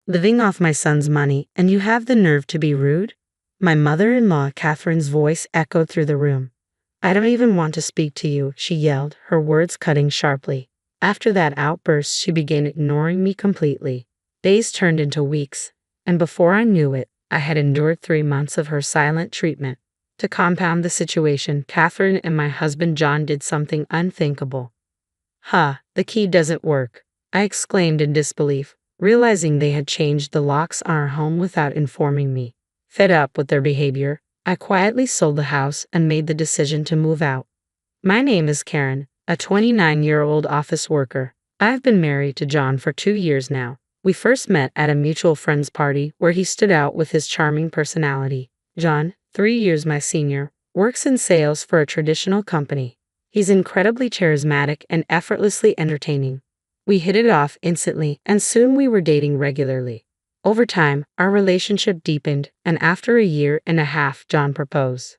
living off my son's money, and you have the nerve to be rude? My mother-in-law, Catherine's voice echoed through the room. I don't even want to speak to you, she yelled, her words cutting sharply. After that outburst, she began ignoring me completely. Days turned into weeks, and before I knew it, I had endured 3 months of her silent treatment. To compound the situation, Catherine and my husband John did something unthinkable. The key doesn't work, I exclaimed in disbelief, realizing they had changed the locks on our home without informing me. Fed up with their behavior, I quietly sold the house and made the decision to move out. My name is Karen, a 29-year-old office worker. I've been married to John for 2 years now. We first met at a mutual friend's party where he stood out with his charming personality. John, 3 years my senior, works in sales for a traditional company. He's incredibly charismatic and effortlessly entertaining. We hit it off instantly, and soon we were dating regularly. Over time, our relationship deepened, and after 1.5 years, John proposed.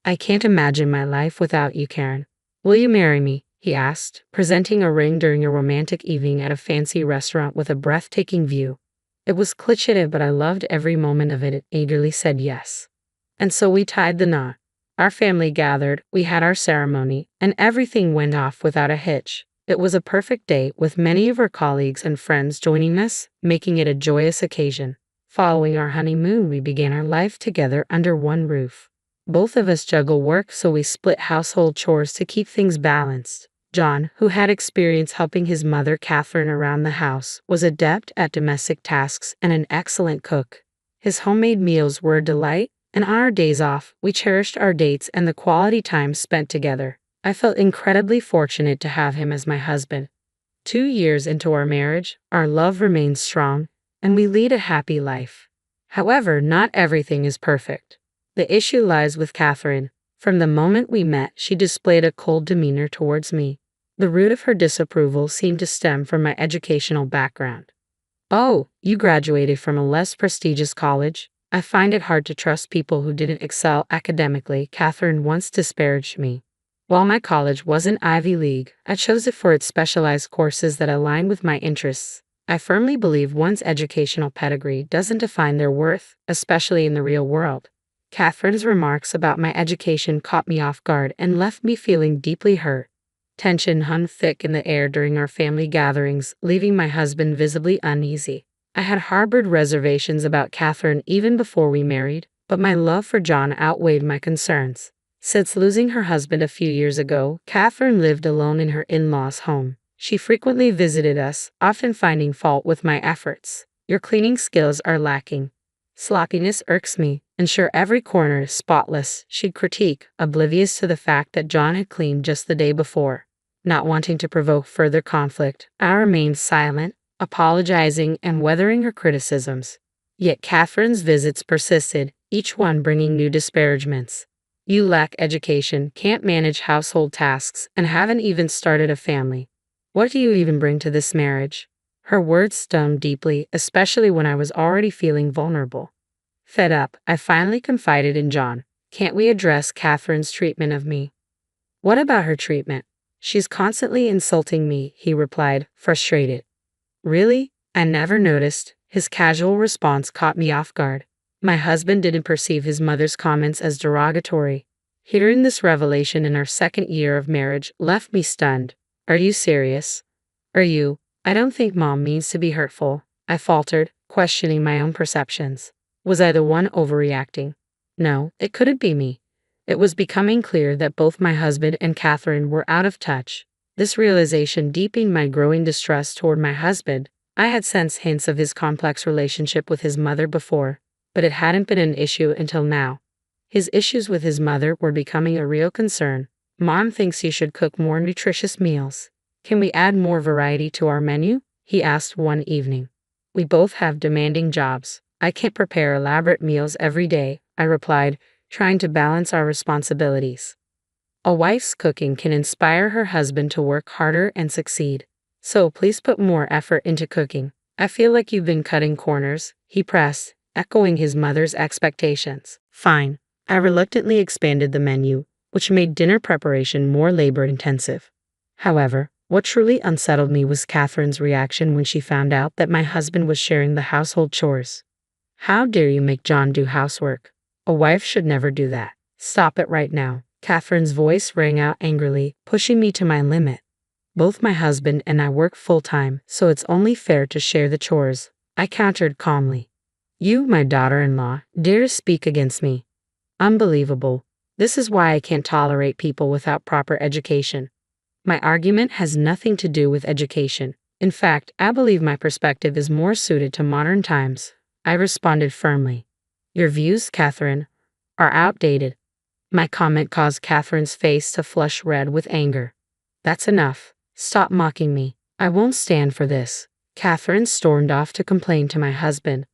I can't imagine my life without you, Karen. Will you marry me? He asked, presenting a ring during a romantic evening at a fancy restaurant with a breathtaking view. It was cliched, but I loved every moment of it. It eagerly said yes. And so we tied the knot. Our family gathered, we had our ceremony, and everything went off without a hitch. It was a perfect day, with many of our colleagues and friends joining us, making it a joyous occasion. Following our honeymoon, we began our life together under one roof. Both of us juggle work, so we split household chores to keep things balanced. John, who had experience helping his mother Catherine around the house, was adept at domestic tasks and an excellent cook. His homemade meals were a delight, and on our days off, we cherished our dates and the quality time spent together. I felt incredibly fortunate to have him as my husband. 2 years into our marriage, our love remains strong, and we lead a happy life. However, not everything is perfect. The issue lies with Catherine. From the moment we met, she displayed a cold demeanor towards me. The root of her disapproval seemed to stem from my educational background. Oh, you graduated from a less prestigious college? I find it hard to trust people who didn't excel academically, Catherine once disparaged me. While my college wasn't Ivy League, I chose it for its specialized courses that aligned with my interests. I firmly believe one's educational pedigree doesn't define their worth, especially in the real world. Catherine's remarks about my education caught me off guard and left me feeling deeply hurt. Tension hung thick in the air during our family gatherings, leaving my husband visibly uneasy. I had harbored reservations about Catherine even before we married, but my love for John outweighed my concerns. Since losing her husband a few years ago, Catherine lived alone in her in-laws' home. She frequently visited us, often finding fault with my efforts. Your cleaning skills are lacking. Sloppiness irks me. Ensure every corner is spotless, she'd critique, oblivious to the fact that John had cleaned just the day before. Not wanting to provoke further conflict, I remained silent, apologizing and weathering her criticisms. Yet Catherine's visits persisted, each one bringing new disparagements. You lack education, can't manage household tasks, and haven't even started a family. What do you even bring to this marriage? Her words stung deeply, especially when I was already feeling vulnerable. Fed up, I finally confided in John. Can't we address Catherine's treatment of me? What about her treatment? She's constantly insulting me, he replied, frustrated. Really? I never noticed. His casual response caught me off guard. My husband didn't perceive his mother's comments as derogatory. Hearing this revelation in our 2nd year of marriage left me stunned. Are you serious? I don't think Mom means to be hurtful, I faltered, questioning my own perceptions. Was I the one overreacting? No, it couldn't be me. It was becoming clear that both my husband and Catherine were out of touch. This realization deepened my growing distrust toward my husband. I had sensed hints of his complex relationship with his mother before, but it hadn't been an issue until now. His issues with his mother were becoming a real concern. Mom thinks you should cook more nutritious meals. Can we add more variety to our menu? He asked one evening. We both have demanding jobs. I can't prepare elaborate meals every day, I replied, trying to balance our responsibilities. A wife's cooking can inspire her husband to work harder and succeed. So please put more effort into cooking. I feel like you've been cutting corners, he pressed, echoing his mother's expectations. Fine. I reluctantly expanded the menu, which made dinner preparation more labor-intensive. However, What truly unsettled me was Catherine's reaction when she found out that my husband was sharing the household chores. How dare you make John do housework? A wife should never do that. Stop it right now. Catherine's voice rang out angrily, pushing me to my limit. Both my husband and I work full-time, so it's only fair to share the chores, I countered calmly. You, my daughter-in-law, dare to speak against me. Unbelievable. This is why I can't tolerate people without proper education. My argument has nothing to do with education. In fact, I believe my perspective is more suited to modern times. I responded firmly. Your views, Catherine, are outdated. My comment caused Catherine's face to flush red with anger. That's enough. Stop mocking me. I won't stand for this. Catherine stormed off to complain to my husband.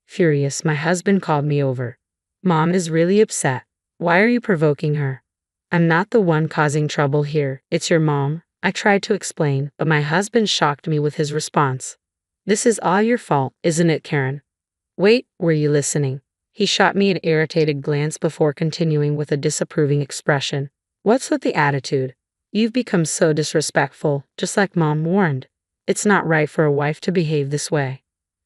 Furious, my husband called me over. Mom is really upset. Why are you provoking her? I'm not the one causing trouble here. It's your mom. I tried to explain, but my husband shocked me with his response. This is all your fault, isn't it, Karen? Wait, were you listening? He shot me an irritated glance before continuing with a disapproving expression. What's with the attitude? You've become so disrespectful, just like Mom warned. It's not right for a wife to behave this way.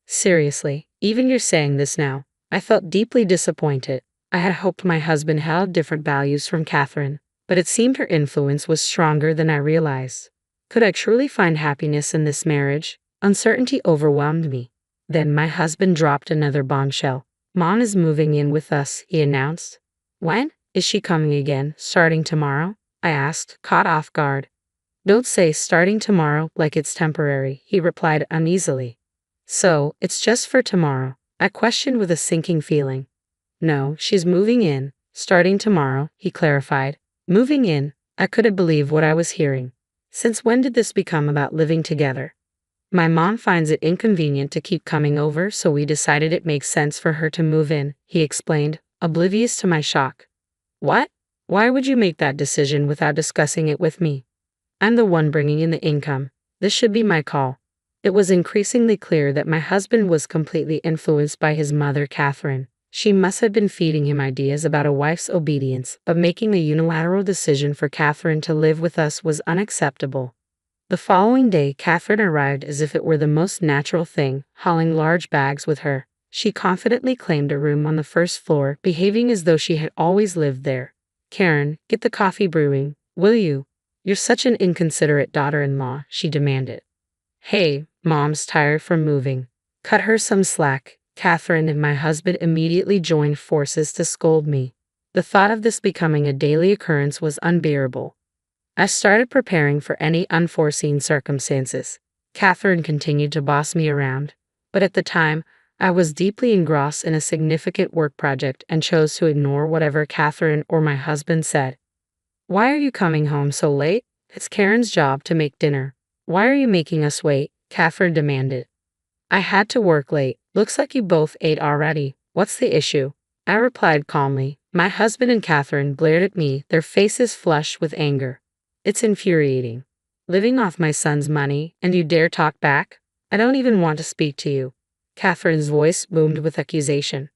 Seriously, even you're saying this now. I felt deeply disappointed. I had hoped my husband held different values from Catherine, but it seemed her influence was stronger than I realized. Could I truly find happiness in this marriage? Uncertainty overwhelmed me. Then my husband dropped another bombshell. Mom is moving in with us, he announced. When? Is she coming again, starting tomorrow? I asked, caught off guard. Don't say starting tomorrow like it's temporary, he replied uneasily. So, it's just for tomorrow? I questioned with a sinking feeling. No, she's moving in, starting tomorrow, he clarified. Moving in? I couldn't believe what I was hearing. Since when did this become about living together? My mom finds it inconvenient to keep coming over, so we decided it makes sense for her to move in, he explained, oblivious to my shock. What? Why would you make that decision without discussing it with me? I'm the one bringing in the income. This should be my call. It was increasingly clear that my husband was completely influenced by his mother, Catherine. She must have been feeding him ideas about a wife's obedience, but making a unilateral decision for Catherine to live with us was unacceptable. The following day, Catherine arrived as if it were the most natural thing, hauling large bags with her. She confidently claimed a room on the first floor, behaving as though she had always lived there. Karen, get the coffee brewing, will you? You're such an inconsiderate daughter-in-law, she demanded. Hey, Mom's tired from moving. Cut her some slack. Catherine and my husband immediately joined forces to scold me. The thought of this becoming a daily occurrence was unbearable. I started preparing for any unforeseen circumstances. Catherine continued to boss me around, but at the time, I was deeply engrossed in a significant work project and chose to ignore whatever Catherine or my husband said. Why are you coming home so late? It's Karen's job to make dinner. Why are you making us wait? Catherine demanded. I had to work late. Looks like you both ate already. What's the issue? I replied calmly. My husband and Catherine glared at me, their faces flushed with anger. It's infuriating. Living off my son's money, and you dare talk back? I don't even want to speak to you. Catherine's voice boomed with accusation.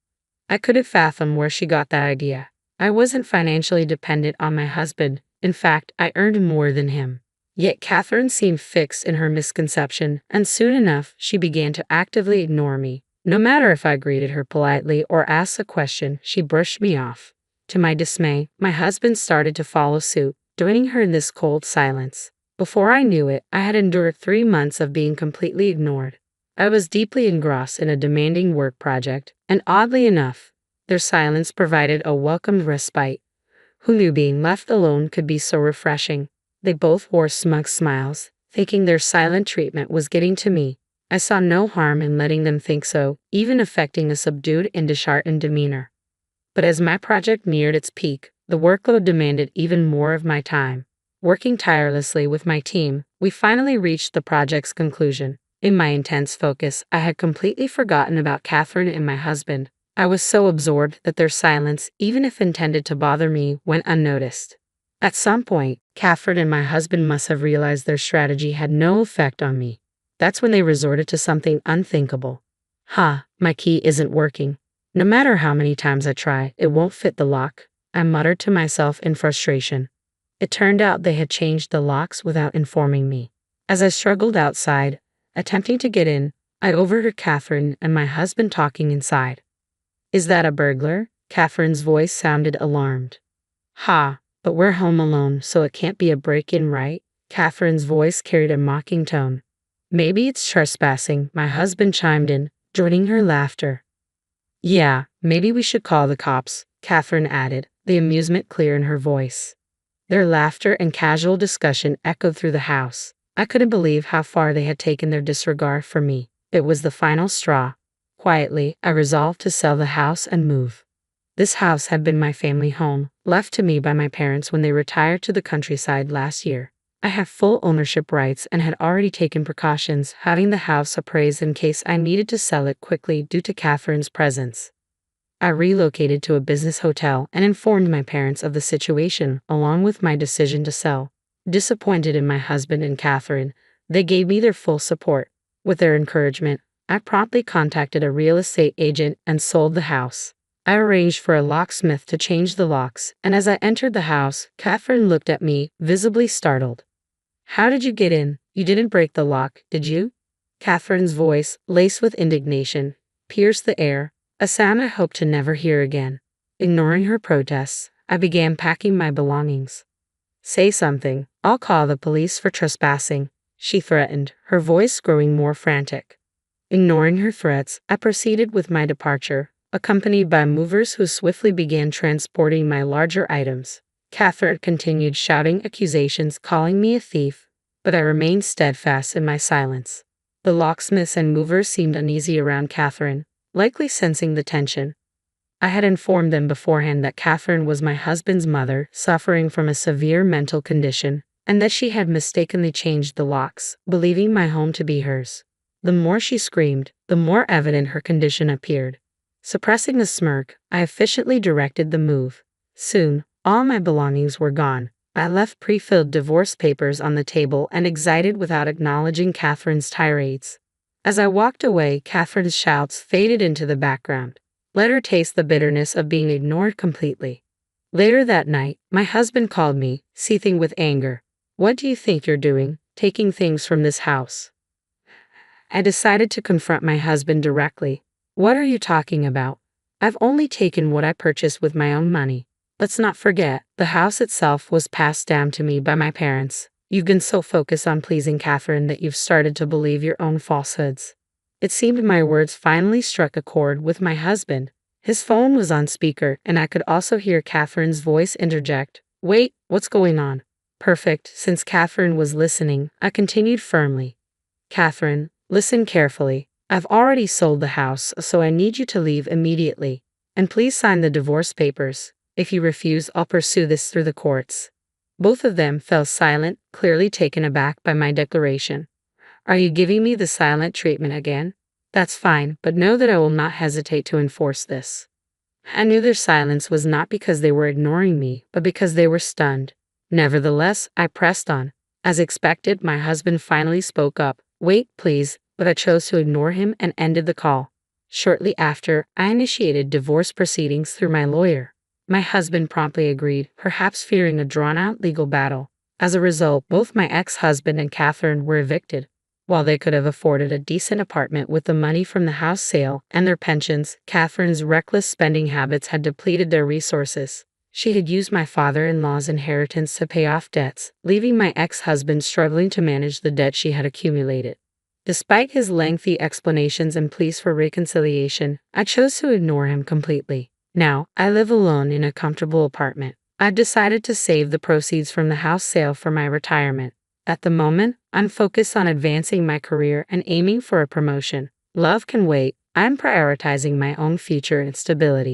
I couldn't fathom where she got that idea. I wasn't financially dependent on my husband. In fact, I earned more than him. Yet Catherine seemed fixed in her misconception, and soon enough, she began to actively ignore me. No matter if I greeted her politely or asked a question, she brushed me off. To my dismay, my husband started to follow suit, joining her in this cold silence. Before I knew it, I had endured 3 months of being completely ignored. I was deeply engrossed in a demanding work project, and oddly enough, their silence provided a welcomed respite. Who knew being left alone could be so refreshing? They both wore smug smiles, thinking their silent treatment was getting to me. I saw no harm in letting them think so, even affecting a subdued and disheartened demeanor. But as my project neared its peak, the workload demanded even more of my time. Working tirelessly with my team, we finally reached the project's conclusion. In my intense focus, I had completely forgotten about Catherine and my husband. I was so absorbed that their silence, even if intended to bother me, went unnoticed. At some point, Catherine and my husband must have realized their strategy had no effect on me. That's when they resorted to something unthinkable. My key isn't working. No matter how many times I try, it won't fit the lock, I muttered to myself in frustration. It turned out they had changed the locks without informing me. As I struggled outside, attempting to get in, I overheard Catherine and my husband talking inside. Is that a burglar? Catherine's voice sounded alarmed. Ha, but we're home alone, so it can't be a break-in, right? Catherine's voice carried a mocking tone. Maybe it's trespassing, my husband chimed in, joining her laughter. Yeah, maybe we should call the cops, Catherine added, the amusement clear in her voice. Their laughter and casual discussion echoed through the house. I couldn't believe how far they had taken their disregard for me. It was the final straw. Quietly, I resolved to sell the house and move. This house had been my family home, left to me by my parents when they retired to the countryside last year. I have full ownership rights and had already taken precautions, having the house appraised in case I needed to sell it quickly due to Catherine's presence. I relocated to a business hotel and informed my parents of the situation, along with my decision to sell. Disappointed in my husband and Catherine, they gave me their full support. With their encouragement, I promptly contacted a real estate agent and sold the house. I arranged for a locksmith to change the locks, and as I entered the house, Catherine looked at me, visibly startled. How did you get in? You didn't break the lock, did you? Catherine's voice, laced with indignation, pierced the air, a sound I hoped to never hear again. Ignoring her protests, I began packing my belongings. Say something, I'll call the police for trespassing, she threatened, her voice growing more frantic. Ignoring her threats, I proceeded with my departure, accompanied by movers who swiftly began transporting my larger items. Catherine continued shouting accusations, calling me a thief, but I remained steadfast in my silence. The locksmiths and movers seemed uneasy around Catherine, likely sensing the tension. I had informed them beforehand that Catherine was my husband's mother, suffering from a severe mental condition, and that she had mistakenly changed the locks, believing my home to be hers. The more she screamed, the more evident her condition appeared. Suppressing a smirk, I efficiently directed the move. Soon, all my belongings were gone. I left pre-filled divorce papers on the table and exited without acknowledging Catherine's tirades. As I walked away, Catherine's shouts faded into the background. Let her taste the bitterness of being ignored completely. Later that night, my husband called me, seething with anger. What do you think you're doing, taking things from this house? I decided to confront my husband directly. What are you talking about? I've only taken what I purchased with my own money. Let's not forget, the house itself was passed down to me by my parents. You've been so focused on pleasing Catherine that you've started to believe your own falsehoods. It seemed my words finally struck a chord with my husband. His phone was on speaker, and I could also hear Catherine's voice interject. Wait, what's going on? Perfect. Since Catherine was listening, I continued firmly. Catherine, listen carefully. I've already sold the house, so I need you to leave immediately. And please sign the divorce papers. If you refuse, I'll pursue this through the courts. Both of them fell silent, clearly taken aback by my declaration. Are you giving me the silent treatment again? That's fine, but know that I will not hesitate to enforce this. I knew their silence was not because they were ignoring me, but because they were stunned. Nevertheless, I pressed on. As expected, my husband finally spoke up. Wait, please, but I chose to ignore him and ended the call. Shortly after, I initiated divorce proceedings through my lawyer. My husband promptly agreed, perhaps fearing a drawn-out legal battle. As a result, both my ex-husband and Catherine were evicted. While they could have afforded a decent apartment with the money from the house sale and their pensions, Catherine's reckless spending habits had depleted their resources. She had used my father-in-law's inheritance to pay off debts, leaving my ex-husband struggling to manage the debt she had accumulated. Despite his lengthy explanations and pleas for reconciliation, I chose to ignore him completely. Now, I live alone in a comfortable apartment. I've decided to save the proceeds from the house sale for my retirement. At the moment, I'm focused on advancing my career and aiming for a promotion. Love can wait. I'm prioritizing my own future and stability.